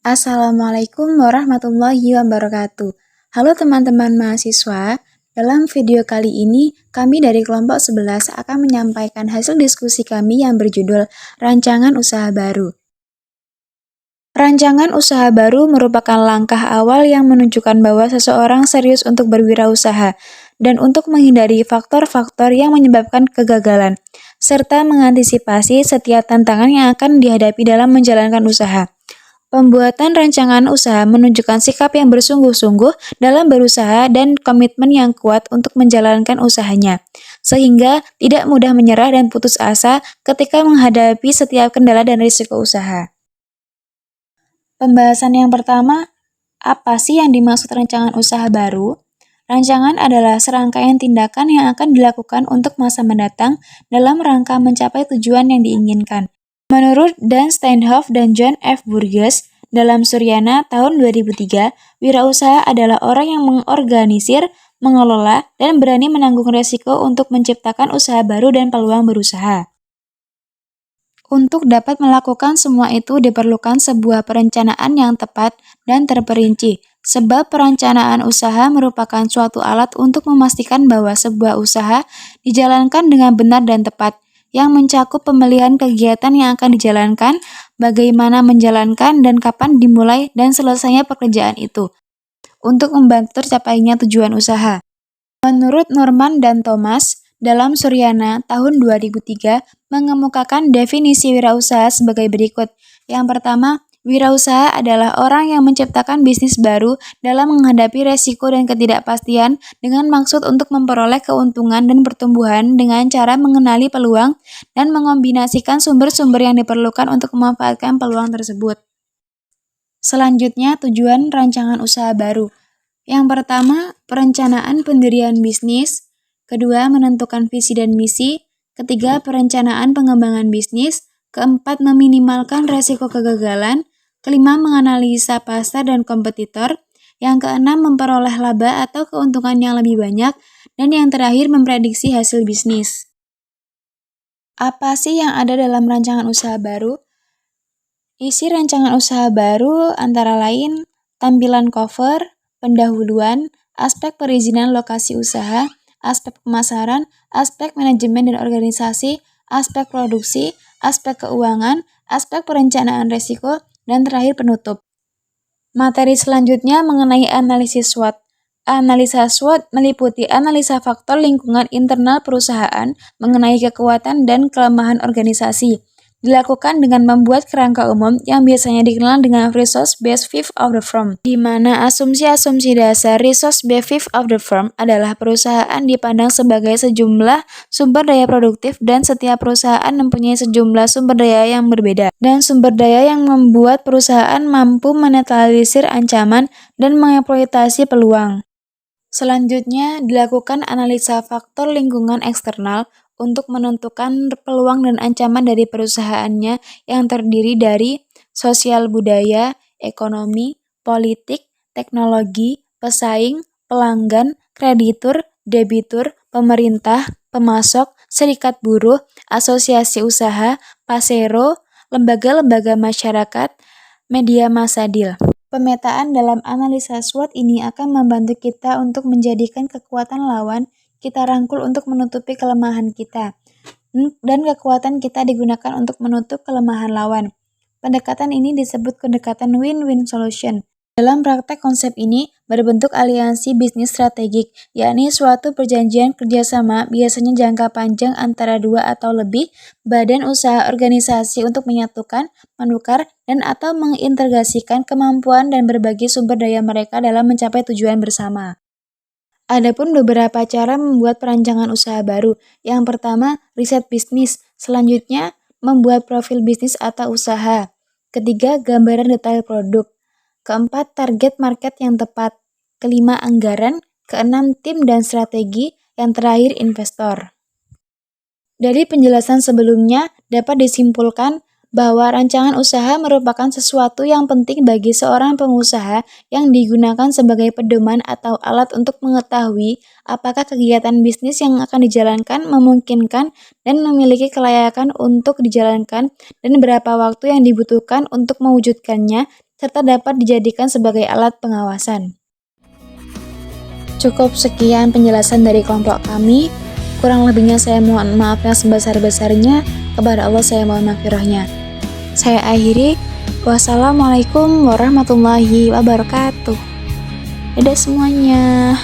Assalamualaikum warahmatullahi wabarakatuh. Halo teman-teman mahasiswa, dalam video kali ini kami dari kelompok 11 akan menyampaikan hasil diskusi kami yang berjudul Rancangan Usaha Baru. Rancangan usaha baru merupakan langkah awal yang menunjukkan bahwa seseorang serius untuk berwirausaha dan untuk menghindari faktor-faktor yang menyebabkan kegagalan, serta mengantisipasi setiap tantangan yang akan dihadapi dalam menjalankan usaha. Pembuatan rancangan usaha menunjukkan sikap yang bersungguh-sungguh dalam berusaha dan komitmen yang kuat untuk menjalankan usahanya, sehingga tidak mudah menyerah dan putus asa ketika menghadapi setiap kendala dan risiko usaha. Pembahasan yang pertama, apa sih yang dimaksud rancangan usaha baru? Rancangan adalah serangkaian tindakan yang akan dilakukan untuk masa mendatang dalam rangka mencapai tujuan yang diinginkan. Menurut Dan Steinhoff dan John F. Burgess, dalam Suryana tahun 2003, wirausaha adalah orang yang mengorganisir, mengelola, dan berani menanggung resiko untuk menciptakan usaha baru dan peluang berusaha. Untuk dapat melakukan semua itu diperlukan sebuah perencanaan yang tepat dan terperinci, sebab perencanaan usaha merupakan suatu alat untuk memastikan bahwa sebuah usaha dijalankan dengan benar dan tepat, yang mencakup pemilihan kegiatan yang akan dijalankan, bagaimana menjalankan, dan kapan dimulai dan selesainya pekerjaan itu, untuk membantu tercapainya tujuan usaha. Menurut Norman dan Thomas, dalam Suryana tahun 2003 mengemukakan definisi wirausaha sebagai berikut. Yang pertama, wirausaha adalah orang yang menciptakan bisnis baru dalam menghadapi resiko dan ketidakpastian dengan maksud untuk memperoleh keuntungan dan pertumbuhan dengan cara mengenali peluang dan mengombinasikan sumber-sumber yang diperlukan untuk memanfaatkan peluang tersebut. Selanjutnya, tujuan rancangan usaha baru. Yang pertama, perencanaan pendirian bisnis. Kedua, menentukan visi dan misi. Ketiga, perencanaan pengembangan bisnis. Keempat, meminimalkan resiko kegagalan. Kelima, menganalisa pasar dan kompetitor. Yang keenam, memperoleh laba atau keuntungan yang lebih banyak. Dan yang terakhir, memprediksi hasil bisnis. Apa sih yang ada dalam rancangan usaha baru? Isi rancangan usaha baru antara lain tampilan cover, pendahuluan, aspek perizinan lokasi usaha, aspek pemasaran, aspek manajemen dan organisasi, aspek produksi, aspek keuangan, aspek perencanaan risiko, dan terakhir penutup. Materi selanjutnya mengenai analisis SWOT. Analisa SWOT meliputi analisa faktor lingkungan internal perusahaan mengenai kekuatan dan kelemahan organisasi. Dilakukan dengan membuat kerangka umum yang biasanya dikenal dengan resource-based fifth of the firm, di mana asumsi-asumsi dasar resource-based fifth of the firm adalah perusahaan dipandang sebagai sejumlah sumber daya produktif dan setiap perusahaan mempunyai sejumlah sumber daya yang berbeda, dan sumber daya yang membuat perusahaan mampu menetralisir ancaman dan mengeksploitasi peluang. Selanjutnya, dilakukan analisa faktor lingkungan eksternal untuk menentukan peluang dan ancaman dari perusahaannya yang terdiri dari sosial budaya, ekonomi, politik, teknologi, pesaing, pelanggan, kreditur, debitur, pemerintah, pemasok, serikat buruh, asosiasi usaha, pasero, lembaga-lembaga masyarakat, media massa deal. Pemetaan dalam analisa SWOT ini akan membantu kita untuk menjadikan kekuatan lawan kita rangkul untuk menutupi kelemahan kita, dan kekuatan kita digunakan untuk menutup kelemahan lawan. Pendekatan ini disebut pendekatan win-win solution. Dalam praktek konsep ini berbentuk aliansi bisnis strategik, yakni suatu perjanjian kerjasama biasanya jangka panjang antara dua atau lebih badan usaha organisasi untuk menyatukan, menukar, dan atau mengintegrasikan kemampuan dan berbagi sumber daya mereka dalam mencapai tujuan bersama. Adapun beberapa cara membuat perancangan usaha baru. Yang pertama, riset bisnis. Selanjutnya, membuat profil bisnis atau usaha. Ketiga, gambaran detail produk. Keempat, target market yang tepat. Kelima, anggaran. Keenam, tim dan strategi. Yang terakhir, investor. Dari penjelasan sebelumnya, dapat disimpulkan bahwa rancangan usaha merupakan sesuatu yang penting bagi seorang pengusaha yang digunakan sebagai pedoman atau alat untuk mengetahui apakah kegiatan bisnis yang akan dijalankan memungkinkan dan memiliki kelayakan untuk dijalankan dan berapa waktu yang dibutuhkan untuk mewujudkannya serta dapat dijadikan sebagai alat pengawasan. Cukup sekian penjelasan dari kelompok kami. Kurang lebihnya saya mohon maaf yang sebesar-besarnya. Kepada Allah saya mohon maghfirahnya. Saya akhiri. Wassalamualaikum warahmatullahi wabarakatuh. Dadah semuanya.